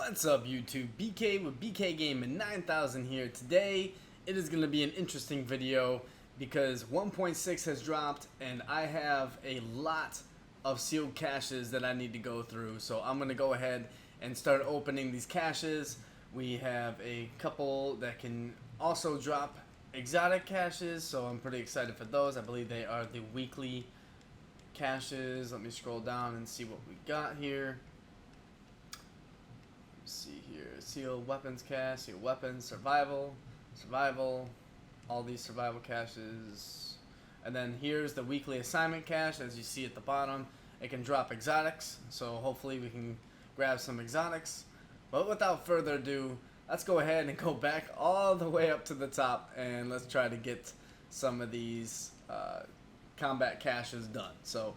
What's up YouTube? BK with BK Gaming 9000 here. Today it is going to be an interesting video because 1.6 has dropped and I have a lot of sealed caches that I need to go through. So I'm going to go ahead and start opening these caches. We have a couple that can also drop exotic caches, so I'm pretty excited for those. I believe they are the weekly caches. Let me scroll down and see what we got here. See here, sealed weapons cache, sealed weapons, survival, all these survival caches. And then here's the weekly assignment cache. As you see at the bottom, it can drop exotics, so hopefully we can grab some exotics. But without further ado, let's go ahead and go back all the way up to the top and let's try to get some of these combat caches done. So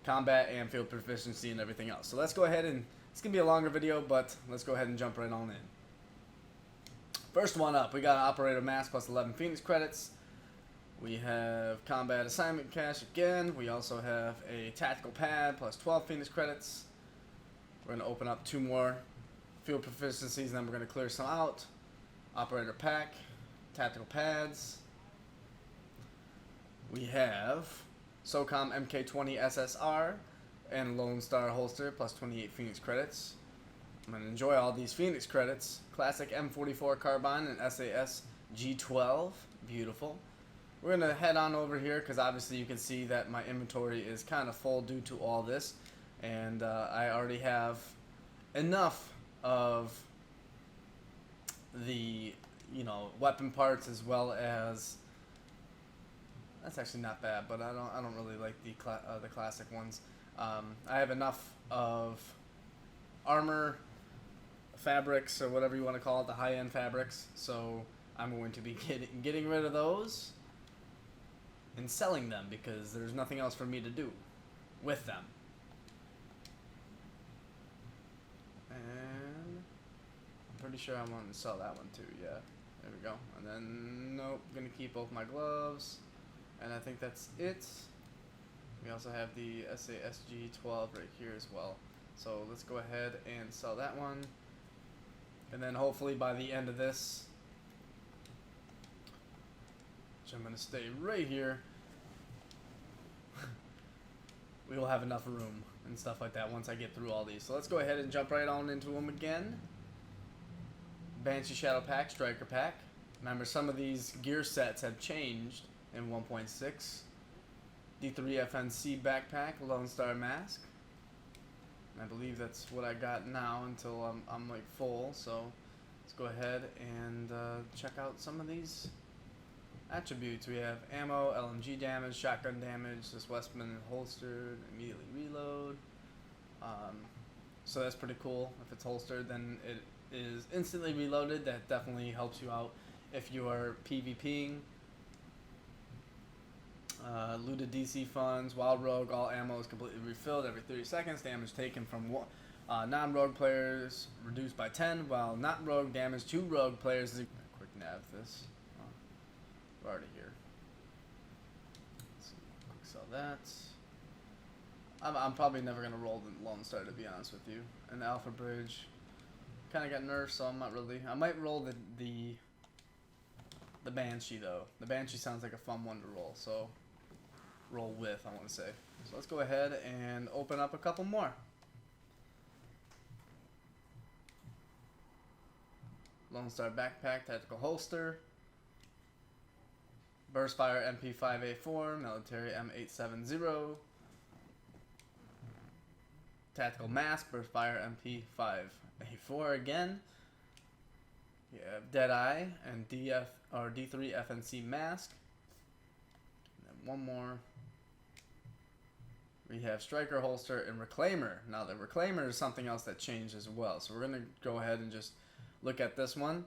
combat and field proficiency and everything else. So let's go ahead and it's going to be a longer video, but let's go ahead and jump right on in. First one up, we got Operator Mask plus 11 Phoenix credits. We have Combat Assignment Cache again. We also have a Tactical Pad plus 12 Phoenix credits. We're going to open up 2 more Field Proficiencies, and then we're going to clear some out. Operator Pack, Tactical Pads. We have SOCOM MK20 SSR and Lone Star holster plus 28 Phoenix credits. I'm going to enjoy all these Phoenix credits. Classic M44 carbine and SAS G12. Beautiful. We're going to head on over here because obviously you can see that my inventory is kind of full due to all this. And I already have enough of the, weapon parts as well as... That's actually not bad, but I don't really like the classic ones. I have enough of armor fabrics or whatever you want to call it, the high-end fabrics, so I'm going to be getting rid of those and selling them because there's nothing else for me to do with them. And I'm pretty sure I want to sell that one too. Yeah, there we go. And then nope, I'm gonna keep both my gloves, and I think that's it. We also have the SASG-12 right here as well. So let's go ahead and sell that one. And then hopefully by the end of this, which I'm going to stay right here, we will have enough room and stuff like that once I get through all these. So let's go ahead and jump right on into them again. Banshee Shadow Pack, Striker Pack. Remember, some of these gear sets have changed in 1.6. D3 FNC backpack, Lone Star mask. I believe that's what I got now until I'm like full. So let's go ahead and check out some of these attributes. We have ammo, LMG damage, shotgun damage. This Westman holstered, immediately reload. So that's pretty cool. If it's holstered, then it is instantly reloaded. That definitely helps you out if you are PvPing. Looted DC funds, Wild Rogue, all ammo is completely refilled every 30 seconds. Damage taken from non-rogue players reduced by 10, while not rogue damage to rogue players is... Quick nav this. We're already here. Let's see. Quick sell that. I'm probably never going to roll the Lone Star, to be honest with you. And the Alpha Bridge kind of got nerfed, so I'm not really... I might roll the Banshee, though. The Banshee sounds like a fun one to roll, so... roll with, I want to say. So let's go ahead and open up a couple more. Lone Star backpack, tactical holster. Burstfire MP5A4, military M870. Tactical mask, Burstfire MP5A4 again. You have Deadeye and D3 FNC mask. And then one more. We have Striker holster and Reclaimer. Now the Reclaimer is something else that changed as well. So we're going to go ahead and just look at this one.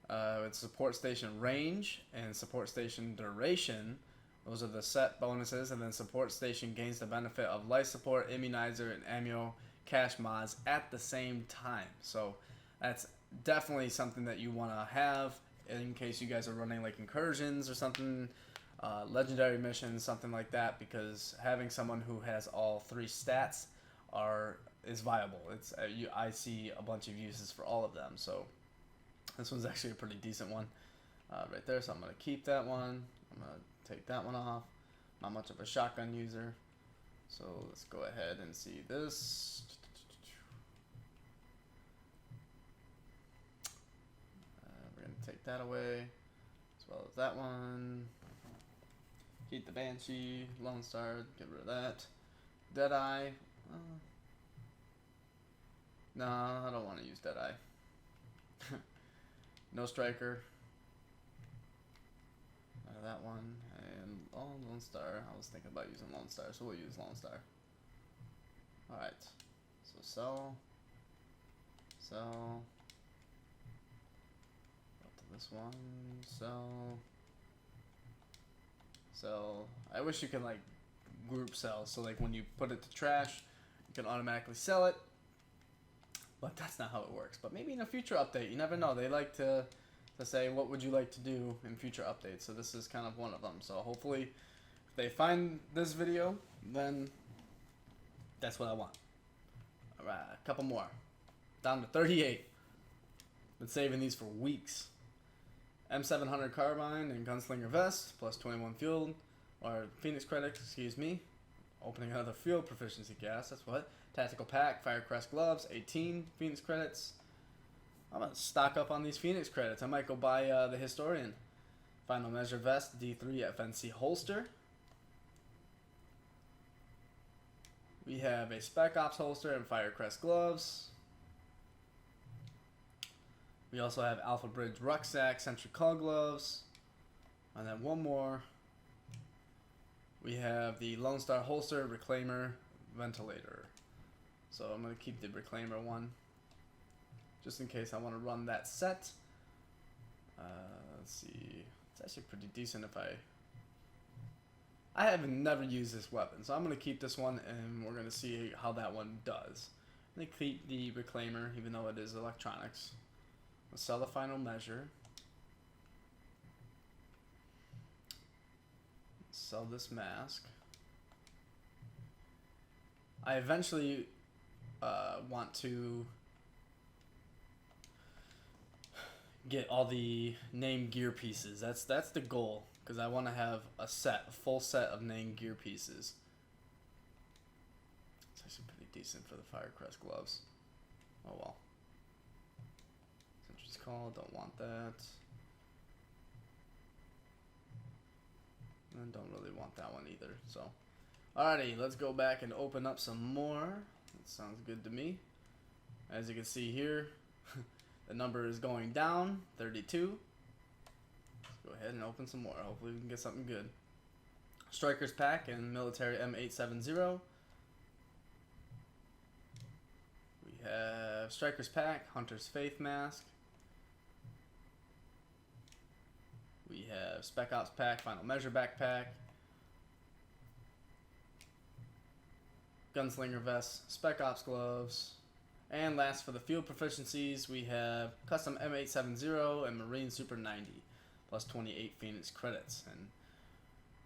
It's support station range and support station duration. Those are the set bonuses. And then support station gains the benefit of life support, immunizer, and ammo cache mods at the same time. So that's definitely something that you want to have in case you guys are running like incursions or something. Legendary missions, something like that, because having someone who has all 3 stats is viable. It's I see a bunch of uses for all of them. So this one's actually a pretty decent one right there. So I'm gonna keep that one. I'm gonna take that one off. Not much of a shotgun user. So let's go ahead and see this. We're gonna take that away, as well as that one. Keep the Banshee, Lone Star, get rid of that. Deadeye. No, I don't want to use Deadeye. No Striker. That one. And Lone Star. I was thinking about using Lone Star, so we'll use Lone Star. Alright. So sell. Sell. Up to this one. Sell. Sell. I wish you could like group sell, so like when you put it to trash, you can automatically sell it. But that's not how it works. But maybe in a future update, you never know. They like to say, what would you like to do in future updates? So this is kind of one of them. So hopefully, if they find this video, then that's what I want. All right, a couple more. Down to 38. Been saving these for weeks. M700 carbine and gunslinger vest, plus 21 field, or Phoenix credits, excuse me. Opening another field proficiency gas, that's what. Tactical pack, Firecrest gloves, 18 Phoenix credits. I'm gonna stock up on these Phoenix credits. I might go buy the Historian. Final measure vest, D3 FNC holster. We have a Spec Ops holster and Firecrest gloves. We also have Alpha Bridge rucksack, Sentry Call gloves. And then one more. We have the Lone Star holster, Reclaimer, ventilator. So I'm going to keep the Reclaimer one, just in case I want to run that set. Let's see. It's actually pretty decent if I have never used this weapon, so I'm going to keep this one, and we're going to see how that one does. I'm going to keep the Reclaimer, even though it is electronics. Let's sell the final measure. Sell this mask. I eventually want to get all the name gear pieces. That's the goal, because I want to have a full set of name gear pieces. It's actually pretty decent for the Firecrest gloves. Oh well. Sentry's Call, don't want that. And don't really want that one either. So, alrighty, let's go back and open up some more. That sounds good to me. As you can see here, the number is going down, 32. Let's go ahead and open some more. Hopefully we can get something good. Strikers pack and military M870. We have Strikers pack, Hunter's Faith mask. We have Spec Ops pack, Final Measure backpack, Gunslinger vest, Spec Ops gloves, and last for the field proficiencies, we have Custom M870 and Marine Super 90, plus 28 Phoenix credits. And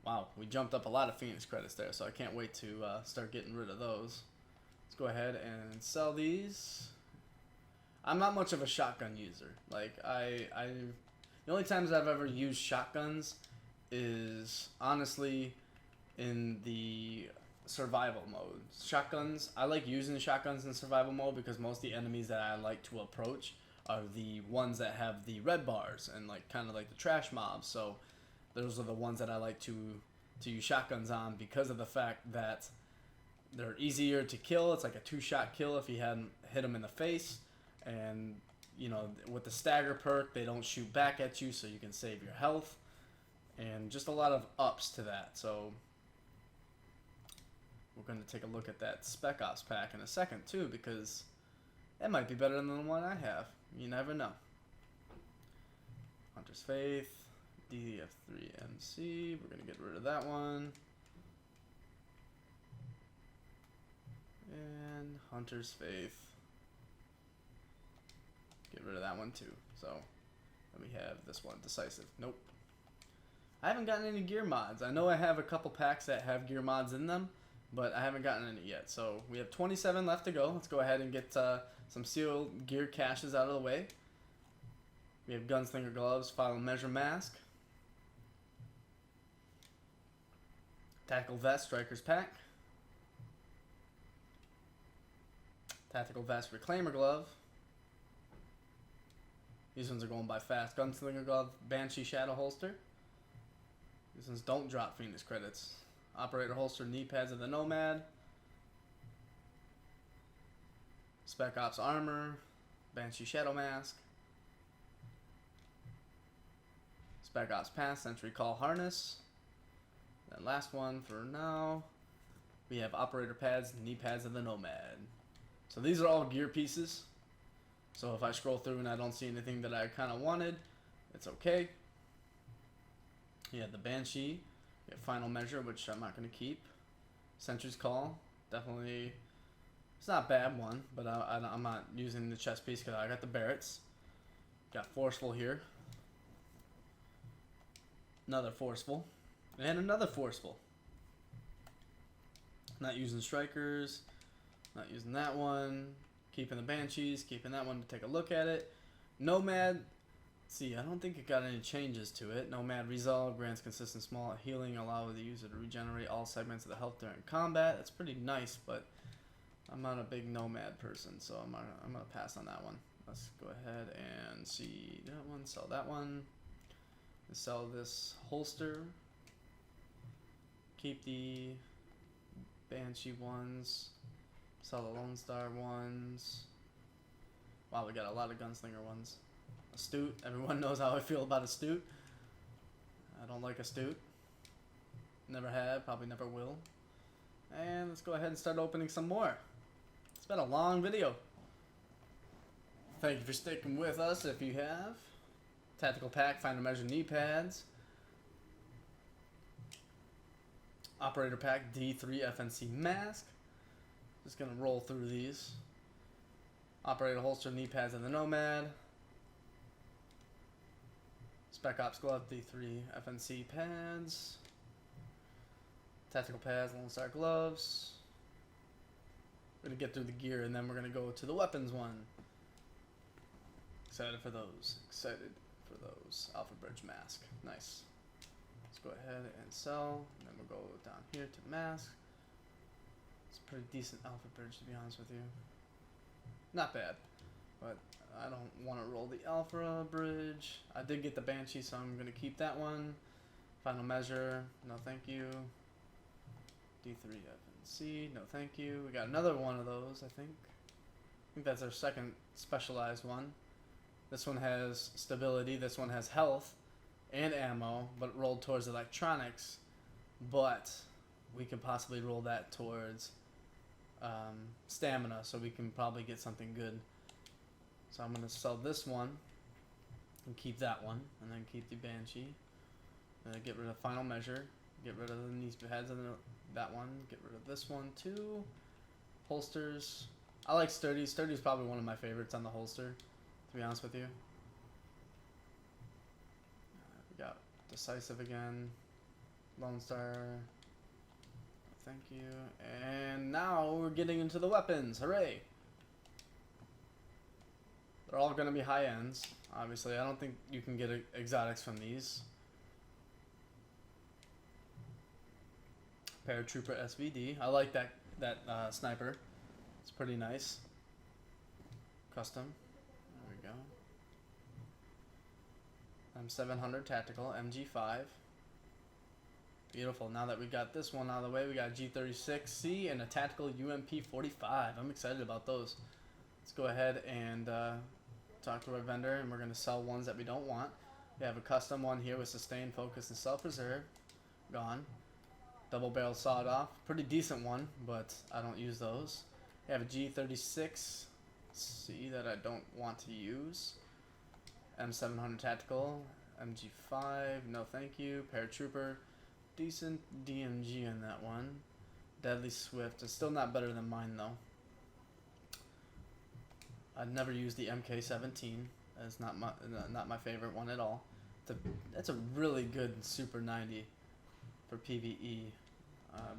wow, we jumped up a lot of Phoenix credits there, so I can't wait to start getting rid of those. Let's go ahead and sell these. I'm not much of a shotgun user. Like, the only times I've ever used shotguns is honestly in the survival mode. Shotguns, I like using shotguns in survival mode because most of the enemies that I like to approach are the ones that have the red bars and like kind of like the trash mobs. So those are the ones that I like to use shotguns on because of the fact that they're easier to kill. It's like a 2-shot kill if you hadn't hit them in the face, and you know, with the stagger perk, they don't shoot back at you, so you can save your health, and just a lot of ups to that. So we're going to take a look at that Spec Ops pack in a second too, because it might be better than the one I have. You never know. Hunter's Faith, DF3MC. We're going to get rid of that one. And Hunter's Faith. Get rid of that one too. So then we have this one, Decisive. Nope. I haven't gotten any gear mods. I know I have a couple packs that have gear mods in them, but I haven't gotten any yet. So we have 27 left to go. Let's go ahead and get some seal gear caches out of the way. We have Gunslinger Gloves, Final Measure Mask, Tactical Vest, Striker's Pack, Tactical Vest, Reclaimer Glove. These ones are going by fast. Gunslinger Glove, Banshee Shadow Holster. These ones don't drop Phoenix credits. Operator Holster, Knee Pads of the Nomad. Spec Ops Armor, Banshee Shadow Mask. Spec Ops Pass, Sentry Call Harness. Then last one for now, we have Operator Pads, Knee Pads of the Nomad. So these are all gear pieces. So if I scroll through and I don't see anything that I kind of wanted, it's okay. You have the Banshee, you have Final Measure, which I'm not going to keep. Sentry's Call, definitely, it's not a bad one, but I'm not using the chest piece because I got the Barretts. Got Forceful here. Another Forceful. And another Forceful. Not using Strikers, not using that one. Keeping the Banshees, keeping that one to take a look at it. Nomad, see, I don't think it got any changes to it. Nomad Resolve grants consistent small healing, allow the user to regenerate all segments of the health during combat. That's pretty nice, but I'm not a big Nomad person, so I'm gonna pass on that one. Let's go ahead and see that one, sell that one. Sell this holster. Keep the Banshee ones. Sell the Lone Star ones. Wow, we got a lot of Gunslinger ones. Astute. Everyone knows how I feel about Astute. I don't like Astute. Never have, probably never will. And let's go ahead and start opening some more. It's been a long video. Thank you for sticking with us if you have. Tactical Pack, Final Measure Knee Pads. Operator Pack, D3 FNC Mask. Just gonna roll through these. Operator Holster, Knee Pads, and the Nomad. Spec Ops Glove, D3 FNC Pads. Tactical Pads, Lone Star Gloves. We're gonna get through the gear and then we're gonna go to the weapons one. Excited for those. Excited for those. Alpha Bridge Mask. Nice. Let's go ahead and sell. And then we'll go down here to Mask. It's a pretty decent Alpha Bridge, to be honest with you. Not bad, but I don't want to roll the Alpha Bridge. I did get the Banshee, so I'm going to keep that one. Final Measure, no thank you. D3 FNC, no thank you. We got another one of those, I think. I think that's our second specialized one. This one has stability, this one has health and ammo, but rolled towards electronics. But we can possibly roll that towards stamina, so we can probably get something good. So I'm going to sell this one and keep that one, and then keep the Banshee. Get rid of Final Measure, get rid of the knee pads and that one, get rid of this one too. Holsters, I like Sturdy. Sturdy is probably one of my favorites on the holster, to be honest with you. We got Decisive again, Lone Star. Thank you. And now we're getting into the weapons. Hooray! They're all going to be high ends. Obviously, I don't think you can get exotics from these. Paratrooper SVD. I like that sniper. It's pretty nice. Custom. There we go. M700 Tactical MG5. Beautiful. Now that we got this one out of the way, we got G36C and a Tactical UMP45. I'm excited about those. Let's go ahead and talk to our vendor, and we're going to sell ones that we don't want. We have a custom one here with Sustained Focus and Self-Preserve. Gone. Double barrel sawed off. Pretty decent one, but I don't use those. We have a G36C that I don't want to use. M700 Tactical. MG5. No thank you. Paratrooper. Decent DMG in that one. Deadly Swift. It's still not better than mine though. I'd never use the MK17. It's not my favorite one at all. That's a really good Super 90 for PvE,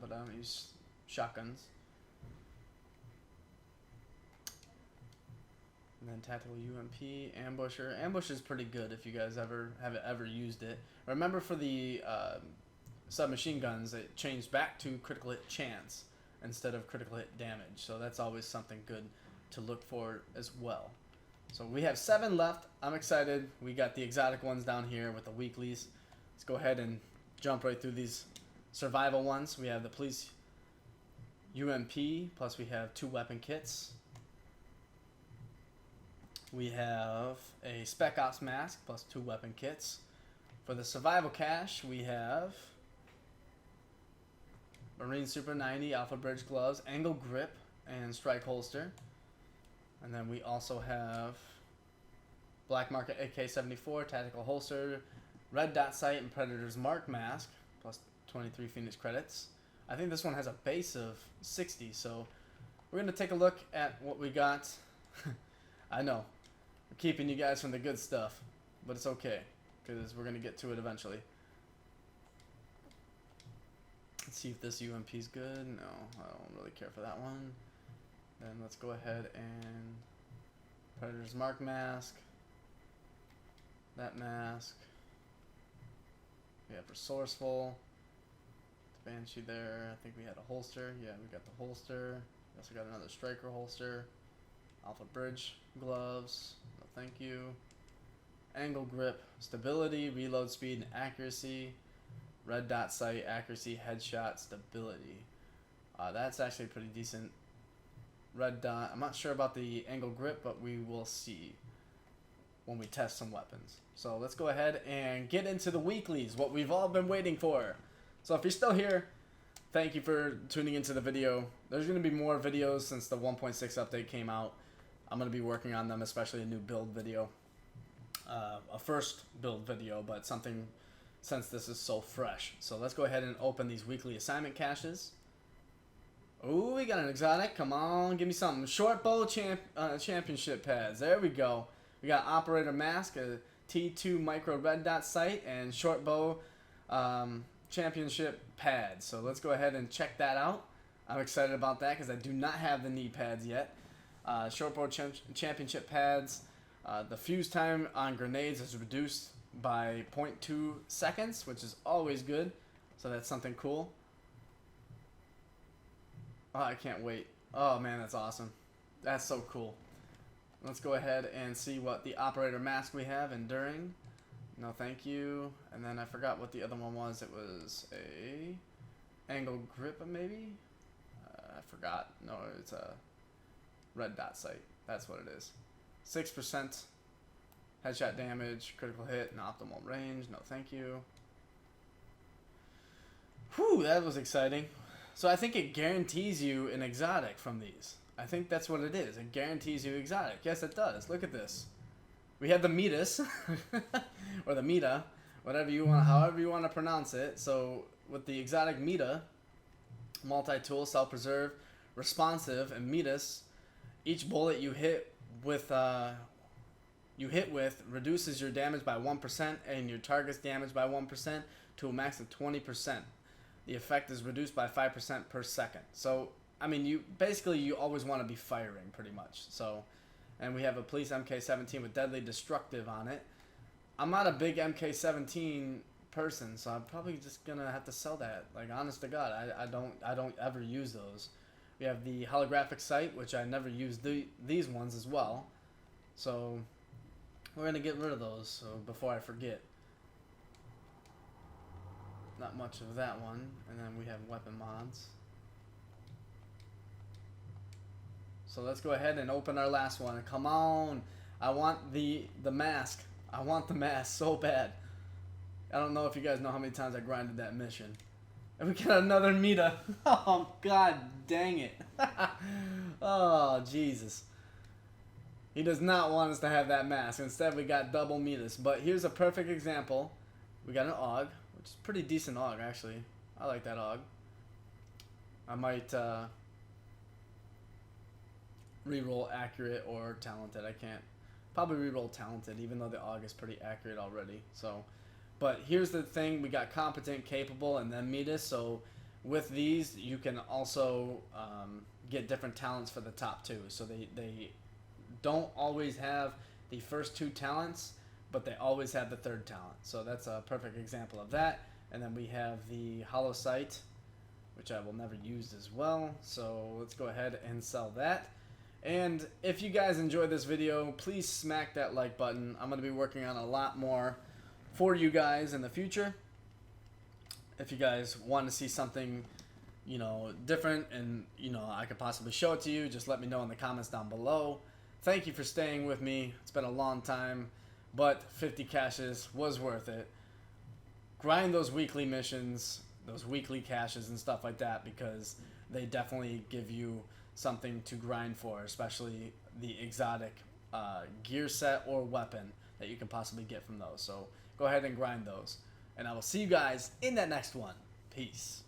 but I don't use shotguns. And then tactical UMP, ambusher. Ambusher is pretty good if you guys have ever used it. Remember for the submachine guns, it changed back to critical hit chance instead of critical hit damage. So that's always something good to look for as well. So we have 7 left. I'm excited. We got the exotic ones down here with the weeklies. Let's go ahead and jump right through these survival ones. We have the police UMP, plus we have 2 weapon kits. We have a Spec Ops mask, plus 2 weapon kits. For the survival cache, we have Marine Super 90 Alpha Bridge gloves, angle grip, and strike holster. And then we also have Black Market AK-74 tactical holster, red dot sight, and Predator's Mark mask, plus 23 Phoenix credits. I think this one has a base of 60, so we're going to take a look at what we got. I know, we're keeping you guys from the good stuff, but it's okay, because we're going to get to it eventually. Let's see if this UMP is good. No, I don't really care for that one. Then let's go ahead and Predator's Mark mask. That mask. We have resourceful. Banshee there. I think we had a holster. Yeah, we got the holster. We also got another striker holster. Alpha Bridge gloves. No thank you. Angle grip, stability, reload speed, and accuracy. Red dot sight, accuracy, headshot, stability. That's actually pretty decent. Red dot. I'm not sure about the angle grip, but we will see when we test some weapons. So let's go ahead and get into the weeklies, what we've all been waiting for. So if you're still here, thank you for tuning into the video. There's going to be more videos since the 1.6 update came out. I'm going to be working on them, especially a new build video. A first build video, but something since this is so fresh. So let's go ahead and open these weekly assignment caches. Ooh, we got an exotic. Come on, give me something. Short bow championship pads. There we go. We got operator mask, a T2 micro red dot sight, and short bow championship pads. So let's go ahead and check that out. I'm excited about that because I do not have the knee pads yet. Short bow championship pads. The fuse time on grenades is reduced by 0.2 seconds, which is always good. So that's something cool. Oh, I can't wait. Oh man, that's awesome. That's so cool. Let's go ahead and see what the operator mask we have. Enduring. No thank you. And then I forgot what the other one was. It was a angle grip maybe? I forgot. No, it's a red dot sight. That's what it is. 6% headshot damage, critical hit, and optimal range. No thank you. Whew, that was exciting. So I think it guarantees you an exotic from these. I think that's what it is. It guarantees you exotic. Yes, it does. Look at this. We have the Midas, or the Mita, whatever you want, however you want to pronounce it. So with the exotic Mita, multi-tool, self-preserve, responsive, and Midas, each bullet you hit with reduces your damage by 1% and your target's damage by 1% to a max of 20%. The effect is reduced by 5% per second. So, I mean, you always want to be firing pretty much. So, and we have a police MK17 with deadly destructive on it. I'm not a big MK17 person, so I'm probably just gonna have to sell that. Like, honest to God, I don't ever use those. We have the holographic sight, which I never use these ones as well. So we're gonna get rid of those. So before I forget. Not much of that one. And then we have weapon mods. So let's go ahead and open our last one. Come on. I want the mask. I want the mask so bad. I don't know if you guys know how many times I grinded that mission. And we got another Mita. Oh, God dang it. Oh, Jesus. He does not want us to have that mask. Instead, we got double Mitas. But here's a perfect example. We got an AUG, which is pretty decent AUG, actually. I like that AUG. I might reroll accurate or talented. I can't. Probably reroll talented, even though the AUG is pretty accurate already. So, but here's the thing: we got competent, capable, and then Midas. So with these, you can also get different talents for the top two. So they don't always have the first two talents, but they always have the third talent. So that's a perfect example of that. And then we have the Hollow Sight, which I will never use as well. So let's go ahead and sell that. And if you guys enjoyed this video, please smack that like button. I'm going to be working on a lot more for you guys in the future. If you guys want to see something, you know, different and, you know, I could possibly show it to you, just let me know in the comments down below. Thank you for staying with me. It's been a long time, but 50 caches was worth it. Grind those weekly missions, those weekly caches and stuff like that, because they definitely give you something to grind for, especially the exotic gear set or weapon that you can possibly get from those. So go ahead and grind those. And I will see you guys in that next one. Peace.